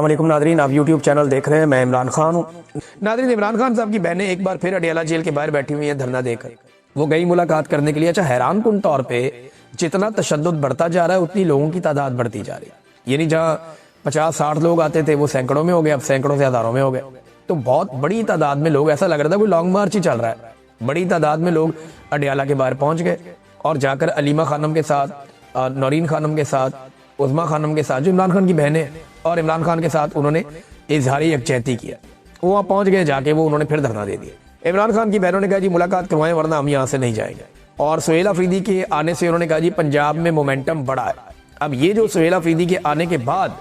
अस्सलामुअलैकुम नादरीन, आप YouTube channel देख रहे हैं। मैं इमरान खान हूँ। नादरीन, इमरान खान साहब की बहनें एक बार फिर अडियाला जेल के बाहर बैठी हुई हैं धरना देकर। वो गई मुलाकात करने के लिए। अच्छा, हैरान कुन तौर पे जितना तशद्दुद बढ़ता जा रहा है उतनी लोगों की तादाद बढ़ती जा रही है। यानी जहाँ 50-60 लोग आते थे वो सैकड़ों में हो गए, अब सैकड़ों से हजारों में हो गए। तो बहुत बड़ी तादाद में लोग, ऐसा लग रहा था कोई लॉन्ग मार्च ही चल रहा है। बड़ी तादाद में लोग अडियाला के बाहर पहुंच गए और जाकर अलीमा खानम के साथ, नौरीन खानम के साथ, उज़मा खानम के साथ, जो इमरान खान की बहनें, और इमरान खान के साथ उन्होंने इजहारी यकजहती किया। वो वहाँ पहुंच गए, जाके वो उन्होंने फिर धरना दे दिया। इमरान खान की बहनों ने कहा जी मुलाकात करवाएं वरना हम यहाँ से नहीं जाएंगे। और सुहेल अफरीदी के आने से उन्होंने कहा जी पंजाब में मोमेंटम बढ़ा है। अब ये जो सुहेल अफरीदी के आने के बाद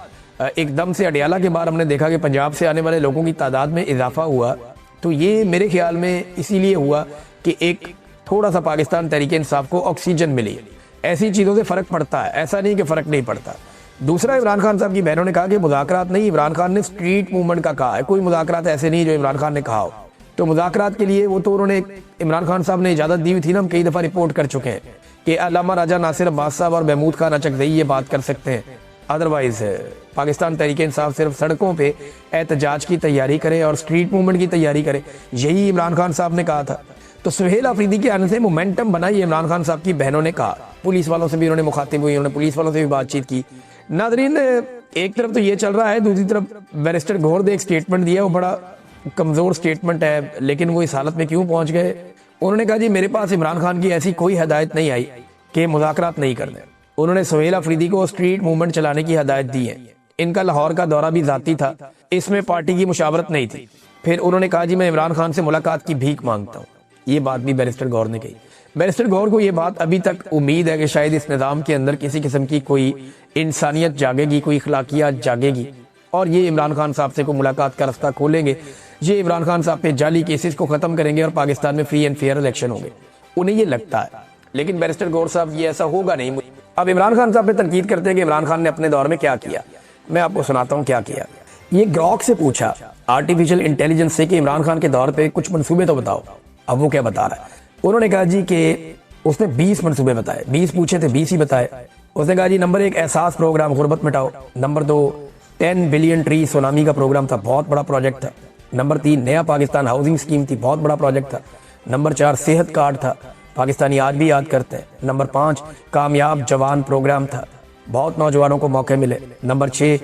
एकदम से अडियाला के बाहर हमने देखा कि पंजाब से आने वाले लोगों की तादाद में इजाफा हुआ, तो ये मेरे ख्याल में इसीलिए हुआ कि एक थोड़ा सा पाकिस्तान तहरीक इंसाफ को ऑक्सीजन मिली। ऐसी चीज़ों से फ़र्क पड़ता है, ऐसा नहीं कि फ़र्क नहीं पड़ता। दूसरा, इमरान खान साहब की बहनों ने कहा कि मुज़ाकरात नहीं, इमरान खान ने स्ट्रीट मूवमेंट का कहा है। कोई मुज़ाकरात ऐसे नहीं जो इमरान खान ने कहा हो। तो मुज़ाकरात के लिए वो तो उन्होंने, इमरान खान साहब ने इजाज़त दी हुई थी ना। हम कई दफ़ा रिपोर्ट कर चुके हैं कि अल्लामा राजा नासिर अब्बास साहब और महमूद खान अचकज़ई ये बात कर सकते हैं। अदरवाइज़ पाकिस्तान तहरीक इंसाफ सिर्फ सड़कों पे एहतजाज की तैयारी करे और स्ट्रीट मूवमेंट की तैयारी करे, यही इमरान खान साहब ने कहा था। तो सुहेल अफरीदी के आने से मोमेंटम बना, ये इमरान खान साहब की बहनों ने कहा। पुलिस वालों से भी उन्होंने मुखातिब हुई, उन्होंने पुलिस वालों से भी बातचीत की। नादरीन, एक तरफ तो ये चल रहा है, दूसरी तरफ बैरिस्टर गौहर ने एक स्टेटमेंट दिया, वो बड़ा कमज़ोर स्टेटमेंट है, लेकिन वो इस हालत में क्यों पहुंच गए। उन्होंने कहा जी मेरे पास इमरान खान की ऐसी कोई हदायत नहीं आई कि मुज़ाकरात नहीं करने। उन्होंने सुहेल अफरीदी को स्ट्रीट मूवमेंट चलाने की हदायत दी है। इनका लाहौर का दौरा भी ज़ाती था, इसमें पार्टी की मुशावरत नहीं थी। फिर उन्होंने कहा जी मैं इमरान खान से मुलाकात की भीख मांगता हूँ। ये बात भी बैरिस्टर गौहर ने कही। बैरिस्टर गौहर को ये बात अभी तक उम्मीद है कि शायद इस निज़ाम के अंदर किसी किस्म की कोई इंसानियत जागेगी, कोई अखलाकियात जागेगी और ये इमरान खान साहब से कोई मुलाकात का रास्ता खोलेंगे। ये इमरान खान साहब पे जाली केसेस को ख़त्म करेंगे और पाकिस्तान में फ्री एंड फेयर इलेक्शन होंगे, उन्हें ये लगता है। लेकिन बैरिस्टर गौहर साहब ये ऐसा होगा नहीं। अब इमरान खान साहब पे तनकीद करते हैं कि इमरान खान ने अपने दौर में क्या किया। मैं आपको सुनाता हूँ क्या किया। ये ग्रॉक से पूछा, आर्टिफिशियल इंटेलिजेंस से, कि इमरान खान के दौर पे कुछ मंसूबे तो बताओ। अब वो क्या बता रहा है। उन्होंने कहा जी कि उसने 20 मंसूबे बताए। 20 पूछे थे, 20 ही बताए। उसने कहा जी नंबर 1 एहसास प्रोग्राम, गुर्बत मिटाओ। नंबर 2 10 बिलियन ट्री सुनामी का प्रोग्राम था, बहुत बड़ा प्रोजेक्ट था। नंबर 3 नया पाकिस्तान हाउसिंग स्कीम थी, बहुत बड़ा प्रोजेक्ट था। नंबर 4 सेहत कार्ड था, पाकिस्तानी आज भी याद करते हैं। नंबर 5 कामयाब जवान प्रोग्राम था, बहुत नौजवानों को मौके मिले। नंबर 6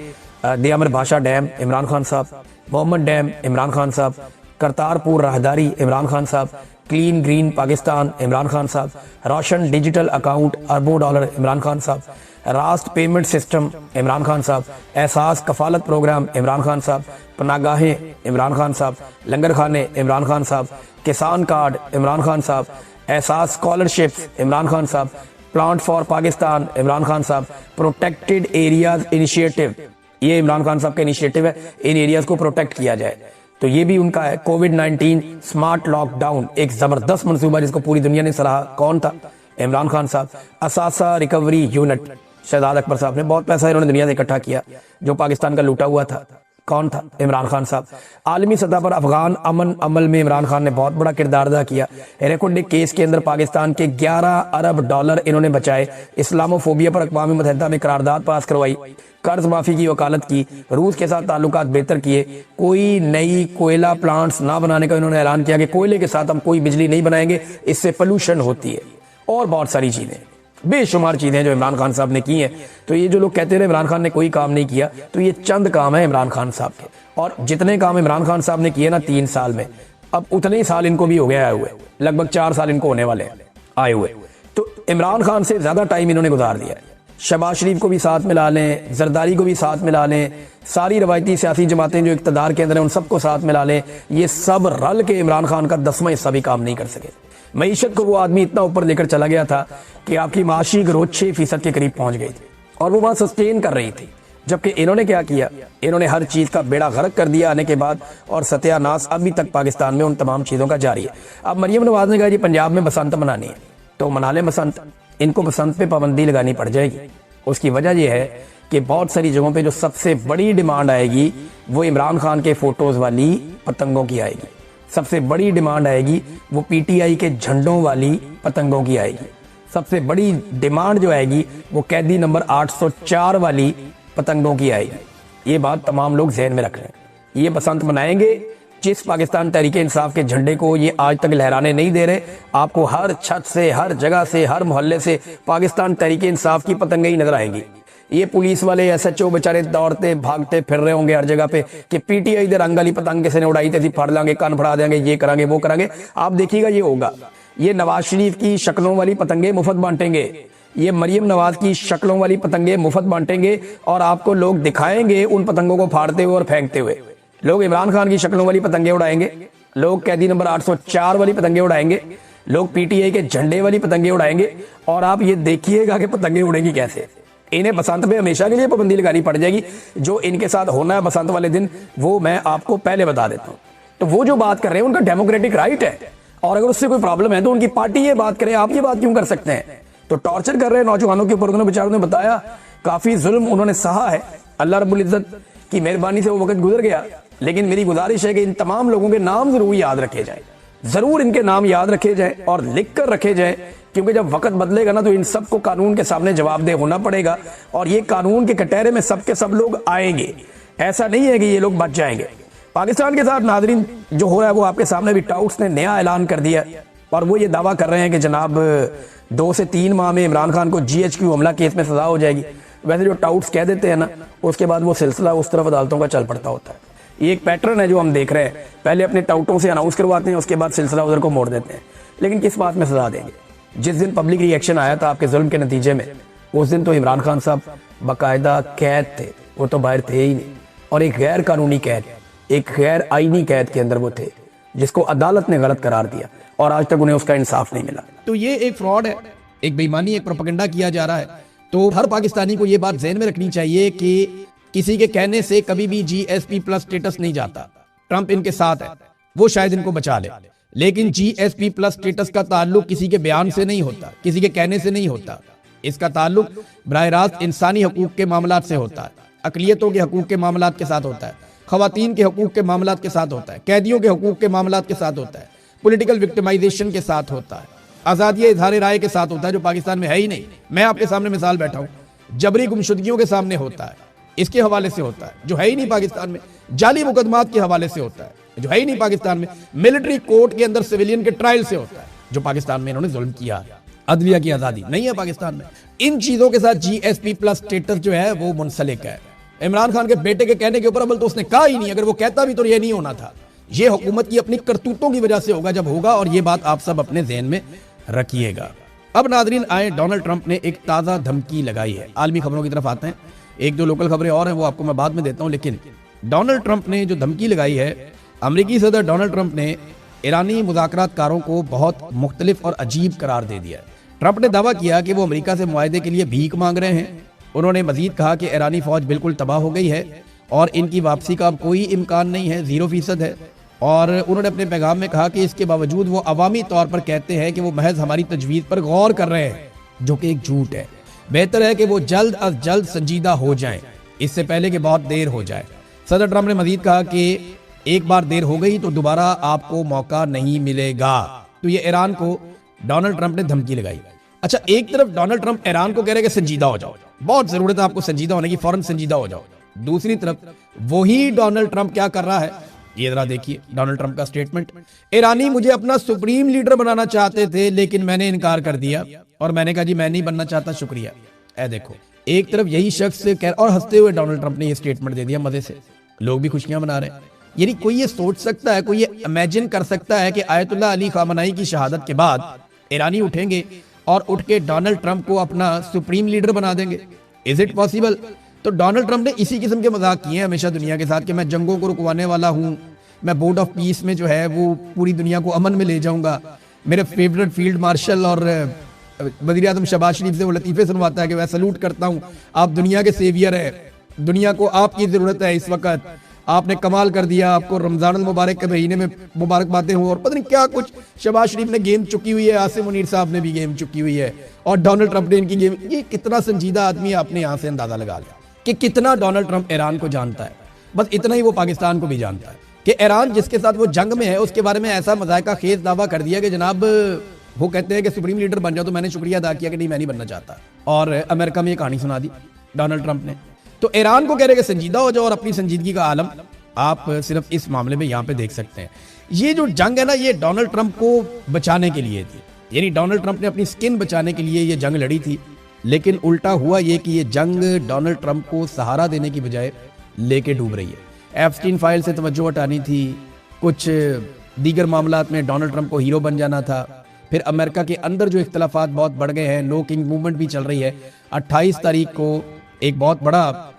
दियामर भाषा डैम, इमरान खान साहब। मोहम्मद डैम, इमरान खान साहब। करतारपुर राहदारी, इमरान खान साहब। क्लीन ग्रीन पाकिस्तान, इमरान खान साहब। रोशन डिजिटल अकाउंट, अरबों डॉलर, इमरान खान साहब। Rust payment system, Imran Khan साहब। एहसास कफालत प्रोग्राम, इमरान खान साहब। पनागाहें, इमरान खान साहब। लंगर खाने, इमरान खान साहब। किसान कार्ड, इमरान खान साहब। एहसास स्कॉलरशिप्स, इमरान खान साहब। प्लांट फॉर पाकिस्तान, इमरान खान साहब। प्रोटेक्टेड एरियाज इनिशिएटिव, ये इमरान खान साहब का इनिशिएटिव है, इन एरियाज को प्रोटेक्ट किया जाए, तो ये भी उनका है। कोविड-19 स्मार्ट लॉकडाउन, एक जबरदस्त मंसूबा जिसको पूरी दुनिया ने सराहा। कौन था? इमरान खान साहब। असासा रिकवरी यूनिट, शहजाद अकबर साहब ने बहुत पैसा इन्होंने दुनिया से इकट्ठा किया जो पाकिस्तान का लूटा हुआ था। कौन था? इमरान खान साहब। आलमी सतह पर अफगान अमन अमल में इमरान खान ने बहुत बड़ा किरदार अदा किया। रेकोडिक केस के अंदर पाकिस्तान के 11 अरब डॉलर इन्होंने बचाए। इस्लामोफोबिया पर अक़वाम मुत्तहिदा में करारदाद पास करवाई। कर्ज माफी की वकालत की। रूस के साथ ताल्लुकात बेहतर किए। कोई नई कोयला प्लांट्स ना बनाने का इन्होंने ऐलान किया कि कोयले के साथ हम कोई बिजली नहीं बनाएंगे, इससे पोल्यूशन होती है। और बहुत सारी चीज़ें, बेशुमार चीज़ें जो इमरान खान साहब ने की हैं। तो ये जो लोग कहते रहे इमरान खान ने कोई काम नहीं किया, तो ये चंद काम है इमरान खान साहब के। और जितने काम इमरान खान साहब ने किए ना 3 साल में, अब उतने ही साल इनको भी हो गए आए हुए, लगभग 4 साल इनको होने वाले हैं आए हुए। तो इमरान खान से ज़्यादा टाइम इन्होंने गुजार दिया है। शहबाज शरीफ को भी साथ मिला लें, जरदारी को भी साथ मिला लें, सारी रवायती सियासी जमातें जो इक़्तिदार के अंदर हैं उन सबको साथ मिला लें, ये सब रल के इमरान खान का 10वां हिस्सा भी काम नहीं कर सके। मईशत को वो आदमी इतना ऊपर लेकर चला गया था कि आपकी माशी ग्रोथ 6% के करीब पहुंच गई थी और वो वहाँ सस्टेन कर रही थी। जबकि इन्होंने क्या किया, इन्होंने हर चीज़ का बेड़ा गर्क कर दिया आने के बाद, और सत्यानाश अभी तक पाकिस्तान में उन तमाम चीज़ों का जारी है। अब मरियम नवाज ने कहा जी पंजाब में बसंत मनानी है, तो मना लें बसंत। इनको बसंत पे पाबंदी लगानी पड़ जाएगी। उसकी वजह यह है कि बहुत सारी जगहों पे जो सबसे बड़ी डिमांड आएगी वो इमरान खान के फोटोज़ वाली पतंगों की आएगी। सबसे बड़ी डिमांड आएगी वो पीटीआई के झंडों वाली पतंगों की आएगी। सबसे बड़ी डिमांड जो आएगी वो कैदी नंबर 804 वाली पतंगों की आएगी। ये बात तमाम लोग जहन में रख लें। ये बसंत मनाएंगे जिस पाकिस्तान तहरीक इंसाफ के झंडे को ये आज तक लहराने नहीं दे रहे। आपको हर छत से, हर जगह से, हर मोहल्ले से पाकिस्तान तहरीक इंसाफ की पतंगें ही नजर आएंगी। ये पुलिस वाले SHO बेचारे दौड़ते भागते फिर रहे होंगे हर जगह पे कि PTI इधर रंगाली पतंग किसी ने उड़ाई थी, फाड़ लांगे, कान फड़ा देंगे, ये करांगे, वो करांगे। आप देखिएगा ये होगा। ये नवाज शरीफ की शक्लों वाली पतंगे मुफ्त बांटेंगे, ये मरियम नवाज की शक्लों वाली पतंगे मुफ्त बांटेंगे और आपको लोग दिखाएंगे उन पतंगों को फाड़ते हुए और फेंकते हुए। लोग इमरान खान की शक्लों वाली पतंगे उड़ाएंगे, लोग कैदी नंबर 804 वाली पतंगे उड़ाएंगे, लोग PTI के झंडे वाली पतंगे उड़ाएंगे। और आप ये देखिएगा कि पतंगे उड़ेंगी कैसे। इन्हें बसंत पे हमेशा के लिए पाबंदी लगानी पड़ जाएगी। जो इनके साथ होना है बसंत वाले दिन, वो मैं आपको पहले बता देता हूँ। तो वो जो बात कर रहे हैं उनका डेमोक्रेटिक राइट है, और अगर उससे कोई प्रॉब्लम है तो उनकी पार्टी ये बात करे, आप ये बात क्यों कर सकते हैं। तो टॉर्चर कर रहे हैं नौजवानों के ऊपर। उन्होंने बेचारों ने बताया काफी जुल्म उन्होंने सहा है। अल्लाह रब्बुल इज्जत की मेहरबानी से वो वक्त गुजर गया, लेकिन मेरी गुजारिश है कि इन तमाम लोगों के नाम जरूर याद रखे जाए, जरूर इनके नाम याद रखे जाए और लिख कर रखे जाए, क्योंकि जब वक्त बदलेगा ना तो इन सबको कानून के सामने जवाबदेह होना पड़ेगा। और ये कानून के कटहरे में सब के सब लोग आएंगे। ऐसा नहीं है कि ये लोग बच जाएंगे। पाकिस्तान के साथ नाजरीन जो हो रहा है वो आपके सामने भी टाउट्स ने नया ऐलान कर दिया, और वो ये दावा कर रहे हैं कि जनाब 2 से 3 माह में इमरान खान को GHQ हमला केस में सजा हो जाएगी। वैसे जो टाउट्स कह देते हैं ना, उसके बाद वो सिलसिला उस तरफ अदालतों का चल पड़ता होता है। ये एक पैटर्न है जो हम देख रहे हैं। पहले अपने टाउटों से अनाउंस करवाते हैं, उसके बाद सिलसिला उधर को मोड़ देते हैं। लेकिन किस बात में सजा देंगे? जिस दिन पब्लिक रिएक्शन आया था आपके जुल्म के नतीजे में, उस दिन तो इमरान खान साहब बाकायदा कैद थे, वो तो बाहर थे ही नहीं। और एक गैर कानूनी कैद, एक गैर आईनी कैद के अंदर वो थे, जिसको अदालत ने गलत करार दिया, और आज तक उन्हें उसका इंसाफ नहीं मिला। तो ये एक फ्रॉड है, एक बेईमानी, एक प्रोपेगेंडा किया जा रहा है। तो हर पाकिस्तानी को ये बात ज़हन में रखनी चाहिए कि किसी के कहने से कभी भी GSP+ स्टेटस नहीं जाता। ट्रंप इनके साथ है, वो शायद इनको बचा ले, लेकिन GSP+ स्टेटस का ताल्लुक किसी के बयान से नहीं होता, किसी के कहने से नहीं होता। इसका ताल्लुक बराह रास्त इंसानी हकूक के मामलात से होता है, अकलियतों के हकूक के मामलात के साथ होता है, खवातीन के हकूक के मामलात के साथ होता है, कैदियों के हकूक के मामलात के साथ होता है, पॉलिटिकल विक्टिमाइजेशन के साथ होता है, आज़ादी इजहार राय के साथ होता है, जो पाकिस्तान में है ही नहीं। मैं आपके सामने मिसाल बैठा हूँ, जबरी गुमशुदगियों के सामने होता है, इसके हवाले से होता है, जो है ही नहीं पाकिस्तान में। जाली मुकदमात के हवाले से होता है, जो है ही नहीं पाकिस्तान में। मिलिट्री कोर्ट के अंदर सिविलियन के ट्रायल से होता है, जो पाकिस्तान में इन्होंने जुल्म किया। अदलिया की आज़ादी नहीं है पाकिस्तान में। इन चीज़ों के साथ GSP+ स्टेटस जो है वो मुंसलिक है। इमरान खान के बेटे के कहने के ऊपर अमल तो उसने कहा ही नहीं। अगर वो कहता भी तो ये नहीं होना था। ये हुकूमत की अपनी करतूतों की वजह से होगा जब होगा, और ये बात आप सब अपने ज़हन में रखिएगा। अब नाजरीन आए, डोनाल्ड ट्रंप ने एक ताज़ा धमकी लगाई है। आलमी खबरों की तरफ आते हैं। एक दो लोकल खबरें और हैं, वो आपको मैं बाद में देता हूं। लेकिन डोनाल्ड ट्रंप ने जो धमकी लगाई है, अमेरिकी सदर डोनाल्ड ट्रंप ने ईरानी मुज़ाकरातकारों को बहुत मुख्तलिफ और अजीब करार दे दिया है। ट्रंप ने दावा किया कि वो अमेरिका से मुआहदे के लिए भीख मांग रहे हैं। उन्होंने मजीद कहा कि ईरानी फौज बिल्कुल तबाह हो गई है और इनकी वापसी का अब कोई इम्कान नहीं है, 0% है। और उन्होंने अपने पैगाम में कहा कि इसके बावजूद वो अवामी तौर पर कहते हैं कि वो महज हमारी तजवीज़ पर गौर कर रहे हैं, जो कि एक झूठ है। बेहतर है कि वो जल्द अज जल्द संजीदा हो जाएं, इससे पहले कि बहुत देर हो जाए। सदर ट्रंप ने मजीद कहा कि एक बार देर हो गई तो दोबारा आपको मौका नहीं मिलेगा। तो ये ईरान को डोनाल्ड ट्रंप ने धमकी लगाई। अच्छा, एक तरफ डोनाल्ड ट्रंप ईरान को कह रहे हैं कि संजीदा हो जाओ, बहुत जरूरत है आपको संजीदा होने की, फौरन संजीदा हो जाओ। दूसरी तरफ वही डोनाल्ड ट्रंप क्या कर रहा है, ये जरा देखिए डोनाल्ड ट्रंप का स्टेटमेंट। ईरानी मुझे अपना सुप्रीम लीडर बनाना चाहते थे, लेकिन मैंने इनकार कर दिया और मैंने कहा जी मैं नहीं बनना चाहता, शुक्रिया। ऐ देखो, एक तरफ यही शख्स कह, और हंसते हुए डोनाल्ड ट्रंप ने ये स्टेटमेंट दे दिया मजे से। लोग भी खुशियां मना रहे हैं। यानी कोई ये सोच सकता है, कोई ये इमेजिन कर सकता है कि आयतुल्लाह अली खामनाई की शहादत के बाद ईरानी उठेंगे और उठ के डोनाल्ड ट्रंप को अपना सुप्रीम लीडर बना देंगे? Is it possible? तो डोनाल्ड ट्रंप ने इसी किस्म के मजाक किए हैं हमेशा दुनिया के साथ कि मैं जंगों को रुकवाने वाला हूं, मैं बोर्ड ऑफ पीस में जो है वो पूरी दुनिया को अमन में ले जाऊंगा। मेरे फेवरेट फील्ड मार्शल और वज़ीर आज़म शहबाज शरीफ से वो लतीफ़े सुनवाता है कि मैं सलूट करता हूं, आप दुनिया के सेवियर है, दुनिया को आपकी ज़रूरत है इस वक्त, आपने कमाल कर दिया, आपको रमज़ान मुबारक के महीने में मुबारकबादें हों, और पता नहीं क्या कुछ शहबाज शरीफ ने गेम चुकी हुई है, आसिम मुनीर साहब ने भी गेम चुकी हुई है, और डोनाल्ड ट्रंप ने इनकी गेम। ये कितना संजीदा आदमी है, आपने यहाँ से अंदाज़ा लगा लिया कि कितना डोनाल्ड ट्रंप ईरान को जानता है। बस इतना ही वो पाकिस्तान को भी जानता है कि ईरान जिसके साथ वो जंग में है उसके बारे में ऐसा मजायका खेज दावा कर दिया कि जनाब वो कहते हैं कि सुप्रीम लीडर बन जाओ, तो मैंने शुक्रिया अदा किया कि नहीं मैं नहीं बनना चाहता। और अमेरिका में ये कहानी सुना दी डोनाल्ड ट्रंप ने। तो ईरान को कह रहे कि संजीदा हो जाओ और अपनी संजीदगी का आलम आप सिर्फ इस मामले में यहाँ पे देख सकते हैं। ये जो जंग है ना, ये डोनाल्ड ट्रंप को बचाने के लिए थी, यानी डोनाल्ड ट्रंप ने अपनी स्किन बचाने के लिए ये जंग लड़ी थी। लेकिन उल्टा हुआ ये कि ये जंग डोनाल्ड ट्रंप को सहारा देने की बजाय लेके डूब रही है। एप्स्टीन फाइल से तवज्जो हटानी थी, कुछ दीगर मामलात में डोनाल्ड ट्रंप को हीरो बन जाना था। फिर अमेरिका के अंदर जो इख्तलाफात बहुत बढ़ गए हैं, नो किंग मूवमेंट भी चल रही है। 28 तारीख को एक बहुत बड़ा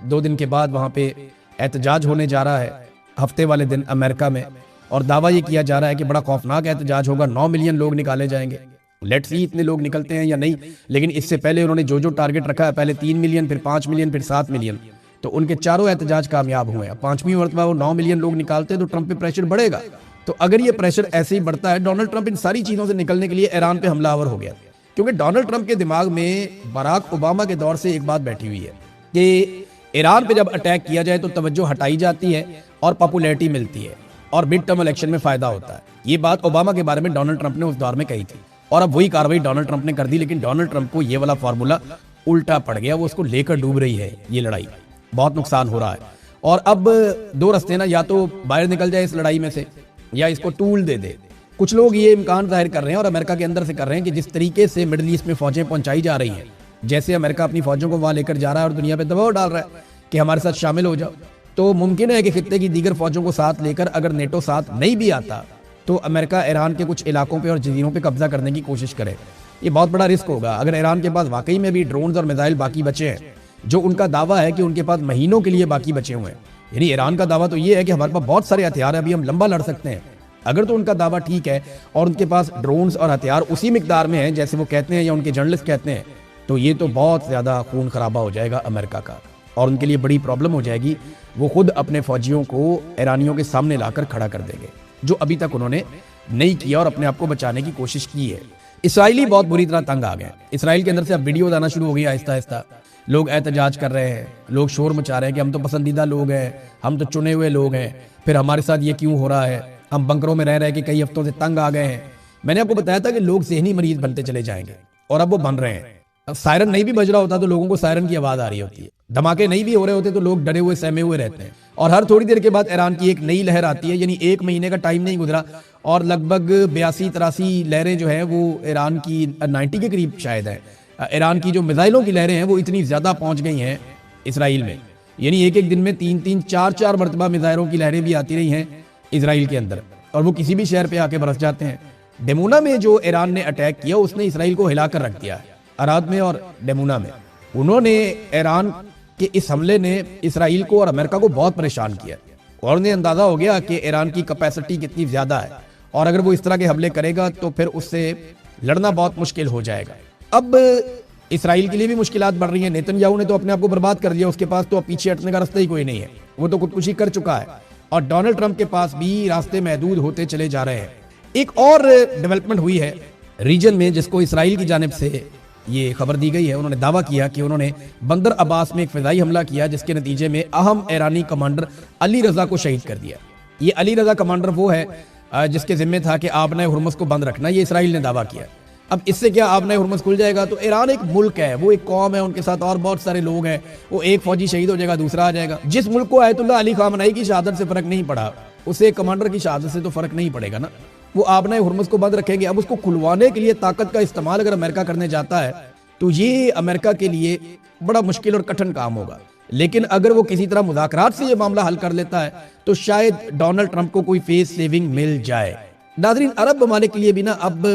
2 दिन के बाद वहाँ पे एहतजाज होने जा रहा है, हफ्ते वाले दिन अमेरिका में, और दावा ये किया जा रहा है कि बड़ा खौफनाक एहतजाज होगा, 9 मिलियन लोग निकाले जाएंगे। लेट्स सी इतने लोग निकलते हैं या नहीं, लेकिन इससे पहले उन्होंने जो टारगेट रखा है, पहले 3 मिलियन, फिर 5 मिलियन, फिर 7 मिलियन, तो उनके चारों एहतजाज कामयाब हुए हैं। 5वीं मरतबा वो 9 मिलियन लोग निकालते हैं तो ट्रंप पे प्रेशर बढ़ेगा। तो अगर ये प्रेशर ऐसे ही बढ़ता है, डोनाल्ड ट्रंप इन सारी चीज़ों से निकलने के लिए ईरान पे हमलावर हो गया, क्योंकि डोनाल्ड ट्रंप के दिमाग में बराक ओबामा के दौर से एक बात बैठी हुई है कि ईरान पे जब अटैक किया जाए तो तवज्जो हटाई जाती है और पॉपुलैरिटी मिलती है और मिड टर्म इलेक्शन में फायदा होता है। ये बात ओबामा के बारे में डोनाल्ड ट्रंप ने उस दौर में कही थी और अब वही कार्रवाई डोनाल्ड ट्रंप ने कर दी। लेकिन डोनाल्ड ट्रंप को ये वाला फार्मूला उल्टा पड़ गया, वो उसको लेकर डूब रही है ये लड़ाई, बहुत नुकसान हो रहा है। और अब 2 रास्ते ना, या तो बाहर निकल जाए इस लड़ाई में से या इसको टूल दे दे। कुछ लोग ये इम्कान जाहिर कर रहे हैं और अमेरिका के अंदर से कर रहे हैं कि जिस तरीके से मिडिल ईस्ट में फौजें पहुंचाई जा रही हैं, जैसे अमेरिका अपनी फौजों को वहां लेकर जा रहा है और दुनिया पे दबाव डाल रहा है कि हमारे साथ शामिल हो जाओ, तो मुमकिन है कि खित्ते की दीगर फौजों को साथ लेकर अगर नेटो साथ नहीं भी आता तो अमेरिका ईरान के कुछ इलाकों पे और जजीरों पे कब्जा करने की कोशिश करे। ये बहुत बड़ा रिस्क होगा। अगर ईरान के पास वाकई में भी ड्रोन्स और मिसाइल बाकी बचे हैं, जो उनका दावा है कि उनके पास महीनों के लिए बाकी बचे हुए हैं, यानी ईरान का दावा तो ये है कि हमारे पास बहुत सारे हथियार है, अभी हम लंबा लड़ सकते हैं। अगर तो उनका दावा ठीक है और उनके पास ड्रोन्स और हथियार उसी मिकदार में है जैसे वो कहते हैं या उनके जर्नलिस्ट कहते हैं, तो ये तो बहुत ज़्यादा खून खराबा हो जाएगा अमेरिका का और उनके लिए बड़ी प्रॉब्लम हो जाएगी। वो खुद अपने फौजियों को ईरानियों के सामने लाकर खड़ा कर देंगे, जो अभी तक उन्होंने नहीं किया और अपने आप को बचाने की कोशिश की है। इसराइली बहुत बुरी तरह तंग आ गए। इसराइल के अंदर से अब वीडियो आना शुरू हो गई आहिस्ता आहिस्ता, लोग एहतजाज कर रहे हैं, लोग शोर मचा रहे हैं कि हम तो पसंदीदा लोग हैं, हम तो चुने हुए लोग हैं, फिर हमारे साथ ये क्यों हो रहा है, हम बंकरों में रह रहे के कई हफ्तों से तंग आ गए हैं। मैंने आपको बताया था कि लोग ज़हनी मरीज बनते चले जाएंगे और अब वो बन रहे हैं। अब सायरन नहीं भी बज रहा होता तो लोगों को सायरन की आवाज़ आ रही होती है, धमाके नहीं भी हो रहे होते तो लोग डरे हुए सहमे हुए रहते हैं। और हर थोड़ी देर के बाद ईरान की एक नई लहर आती है, यानी 1 महीने का टाइम नहीं गुजरा और लगभग 82-83 लहरें जो है वो ईरान की 90 के करीब शायद है। ईरान की जो मिसाइलों की लहरें हैं वो इतनी ज़्यादा पहुंच गई हैं इसराइल में, यानी एक दिन में 3-3, 4-4 मरतबा मिसाइलों की लहरें भी आती रही हैं इसराइल के अंदर और वो किसी भी शहर पे आके बरस जाते हैं। डेमोना में जो ईरान ने अटैक किया उसने इसराइल को हिलाकर रख दिया है, अराद में और डेमोना में। उन्होंने ईरान के इस हमले ने इसराइल को और अमेरिका को बहुत परेशान किया और उन्हें अंदाज़ा हो गया कि ईरान की कैपेसिटी कितनी ज़्यादा है और अगर वो इस तरह के हमले करेगा तो फिर उससे लड़ना बहुत मुश्किल हो जाएगा। अब इसराइल के लिए भी मुश्किलात बढ़ रही हैं। नेतन्याहू ने तो अपने आप को बर्बाद कर दिया, उसके पास तो अब पीछे हटने का रास्ता ही कोई नहीं है, वो तो खुदकुशी कर चुका है और डोनाल्ड ट्रंप के पास भी रास्ते महदूद होते चले जा रहे हैं। एक और डेवलपमेंट हुई है रीजन में जिसको इसराइल की जानिब से ये खबर दी गई है। उन्होंने दावा किया कि उन्होंने बंदर अब्बास में एक फिजाई हमला किया जिसके नतीजे में अहम ईरानी कमांडर अली रजा को शहीद कर दिया। ये अली रजा कमांडर वो है जिसके जिम्मे था कि आबना हुर्मुज़ को बंद रखना, ये इसराइल ने दावा किया। अब इससे क्या आबना हुर्मुज़ खुल जाएगा? तो ईरान एक मुल्क है, वो एक कौम है, उनके साथ और बहुत सारे लोग हैं, वो एक फौजी शहीद हो जाएगा दूसरा आ जाएगा। जिस मुल्क को आयतुल्लाह अली खामनेई की शहादत से फर्क नहीं पड़ा, उसे एक कमांडर की शहादत से तो फर्क नहीं पड़ेगा ना। वो आबना हुर्मुज़ को बंद रखेंगे। अब उसको खुलवाने के लिए ताकत का इस्तेमाल अगर अमेरिका करने जाता है तो ये अमेरिका के लिए बड़ा मुश्किल और कठिन काम होगा। लेकिन अगर वो किसी तरह मुज़ाकरात से ये मामला हल कर लेता है तो शायद डोनाल्ड ट्रंप को कोई फेस सेविंग मिल जाए। नाज़रीन, अरब ममालिक के लिए भी ना अब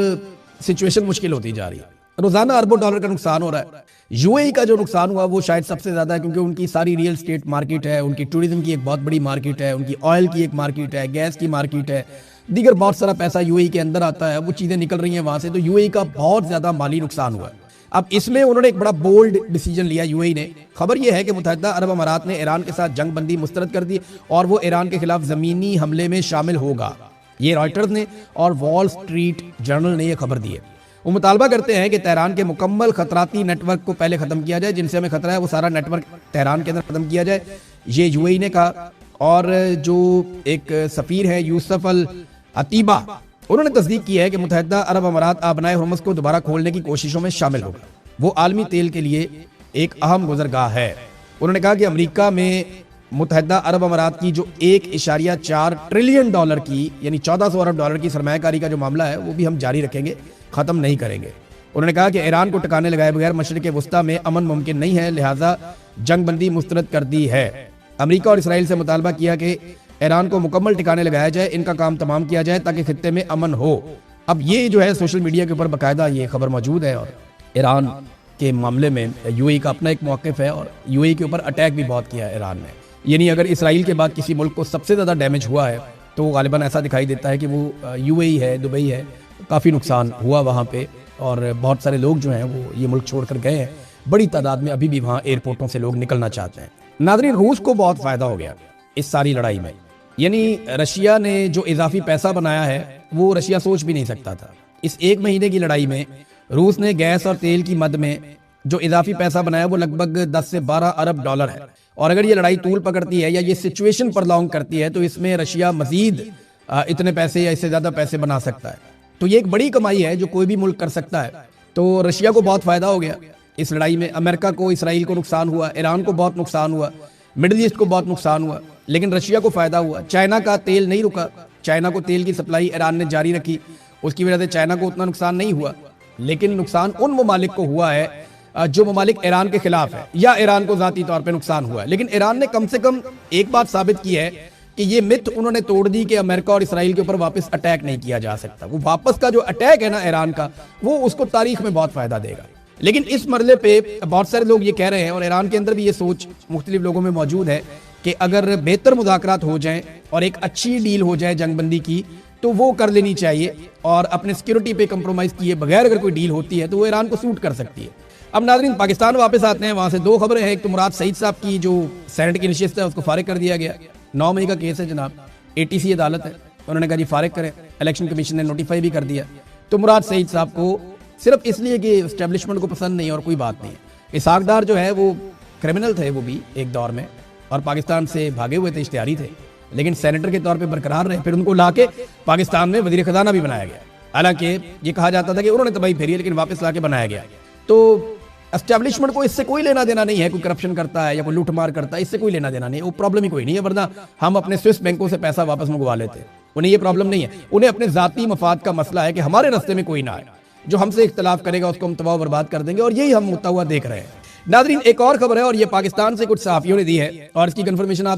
सिचुएशन मुश्किल होती जा रही है। रोजाना अरबों डॉलर का नुकसान हो रहा है। यूएई का जो नुकसान हुआ वो शायद सबसे ज्यादा है क्योंकि उनकी सारी रियल स्टेट मार्केट है, उनकी टूरिज्म की एक बहुत बड़ी मार्केट है, उनकी ऑयल की एक मार्केट है, गैस की मार्केट है, दीगर बहुत सारा पैसा यूएई के अंदर आता है, वो चीजें निकल रही हैं वहां से। तो यूएई का बहुत ज्यादा माली नुकसान हुआ है। अब इसमें उन्होंने एक बड़ा बोल्ड डिसीजन लिया यूएई ने। खबर यह है कि मुत्तहिदा अरब अमारात ने ईरान के साथ जंग बंदी मुस्तरद कर दी और वो ईरान के खिलाफ जमीनी हमले में शामिल होगा। ये रॉयटर्स ने और वॉल स्ट्रीट जर्नल ने यह खबर दी है। वो मुतालबा करते हैं कि तेहरान के मुकम्मल खतराती नेटवर्क को पहले खत्म किया जाए, जिनसे हमें खतरा है वो सारा नेटवर्क तेहरान के अंदर खत्म किया जाए, ये यूएई ने कहा। और जो एक सफीर है यूसुफ अल अतीबा, उन्होंने तस्दीक की है कि मुत्तहिदा अरब अमारात आबनाए हुर्मुज़ को दोबारा खोलने की कोशिशों में शामिल होगा। वो आलमी तेल के लिए एक अहम गुजरगाह है। उन्होंने कहा कि अमेरिका में मुत्तहदा अरब अमारात की जो 1.4 ट्रिलियन डॉलर की यानी 1400 अरब डॉलर की सरमायाकारी का जो मामला है वो भी हम जारी रखेंगे, ख़त्म नहीं करेंगे। उन्होंने कहा कि ईरान को ठिकाने लगाए बगैर मशरिक़ वस्ता में अमन मुमकिन नहीं है, लिहाजा जंगबंदी मुस्तरद कर दी है। अमेरिका और इसराइल से मुतालबा किया कि ईरान को मुकम्मल ठिकाने लगाया जाए, इनका काम तमाम किया जाए ताकि खित्ते में अमन हो। अब ये जो है सोशल मीडिया के ऊपर बाकायदा ये खबर मौजूद है और ईरान के मामले में यूएई का अपना एक मौक़िफ़ है और यूएई के ऊपर अटैक भी बहुत किया है ईरान ने। यानी अगर इसराइल के बाद किसी मुल्क को सबसे ज़्यादा डैमेज हुआ है तो गालिबन ऐसा दिखाई देता है कि वो यूएई है, दुबई है। काफ़ी नुकसान हुआ वहाँ पे और बहुत सारे लोग जो हैं वो ये मुल्क छोड़कर गए हैं। बड़ी तादाद में अभी भी वहाँ एयरपोर्टों से लोग निकलना चाहते हैं। नाज़रीन, रूस को बहुत फ़ायदा हो गया इस सारी लड़ाई में। यानी रशिया ने जो इजाफी पैसा बनाया है वो रशिया सोच भी नहीं सकता था। इस 1 महीने की लड़ाई में रूस ने गैस और तेल की मद में जो इजाफी पैसा बनाया वो लगभग 10 से 12 अरब डॉलर है। और अगर ये लड़ाई तूल पकड़ती है या ये सिचुएशन प्रलॉन्ग करती है तो इसमें रशिया मजीद इतने पैसे या इससे ज़्यादा पैसे बना सकता है। तो ये एक बड़ी कमाई है जो कोई भी मुल्क कर सकता है। तो रशिया को बहुत फ़ायदा हो गया इस लड़ाई में। अमेरिका को, इसराइल को नुकसान हुआ, ईरान को बहुत नुकसान हुआ, मिडिल ईस्ट को बहुत नुकसान हुआ, लेकिन रशिया को फ़ायदा हुआ। चाइना का तेल नहीं रुका, चाइना को तेल की सप्लाई ईरान ने जारी रखी, उसकी वजह से चाइना को उतना नुकसान नहीं हुआ। लेकिन नुकसान उन ममालिक को हुआ है जो ममालिक ईरान के खिलाफ है या ईरान को ज़ाती तौर पे नुकसान हुआ है। लेकिन ईरान ने कम से कम एक बात साबित की है कि ये मिथ उन्होंने तोड़ दी कि अमेरिका और इसराइल के ऊपर वापस अटैक नहीं किया जा सकता। वो वापस का जो अटैक है ना ईरान का, वो उसको तारीख में बहुत फ़ायदा देगा। लेकिन इस मरले पे बहुत सारे लोग ये कह रहे हैं और ईरान के अंदर भी ये सोच मुख्तलिफ लोगों में मौजूद है कि अगर बेहतर मुज़ाकरात हो जाएं और एक अच्छी डील हो जाए जंगबंदी की तो वो कर लेनी चाहिए और अपने सिक्योरिटी पे कंप्रोमाइज़ किए बगैर अगर कोई डील होती है तो वो ईरान को सूट कर सकती है। अब नाज़रीन, पाकिस्तान वापस आते हैं। वहाँ से 2 खबरें हैं। एक तो मुराद सईद साहब की जो सेनेट की नशिस्त है उसको फारिग कर दिया गया। 9 मई का केस है जनाब, ATC अदालत है, उन्होंने कहा जी फारिग करें। इलेक्शन कमीशन ने नोटिफाई भी कर दिया। तो मुराद सईद साहब को सिर्फ इसलिए कि इस्टेब्लिशमेंट को पसंद नहीं और कोई बात नहीं है। इसहाक डार जो है वो क्रिमिनल थे, वो भी एक दौर में, और पाकिस्तान से भागे हुए थे, इश्तिहारी थे, लेकिन सेनेटर के तौर पे बरकरार रहे। फिर उनको लाके पाकिस्तान में वजीर खजाना भी बनाया गया। हालांकि ये कहा जाता था कि उन्होंने तबाही फेरी है, लेकिन वापस लाके बनाया गया। तो एस्टेब्लिशमेंट को इससे कोई लेना देना नहीं है, कोई करप्शन करता है या कोई लूटमार करता है, इससे कोई लेना देना नहीं है। वो प्रॉब्लम ही कोई नहीं है, वरना हम अपने स्विस बैंकों से पैसा वापस मंगवा लेते। उन्हें ये प्रॉब्लम नहीं है। उन्हें अपने ज़ाती मफाद का मसला है कि हमारे रास्ते में कोई ना आए, जो हमसे इख्तलाफ करेगा उसको हम तबाह बर्बाद कर देंगे, और यही हम होता हुआ देख रहे हैं। नाज़रीन, एक और खबर है और ये पाकिस्तान से कुछ सहाफ़ियों ने दी है और इसकी कंफर्मेशन आप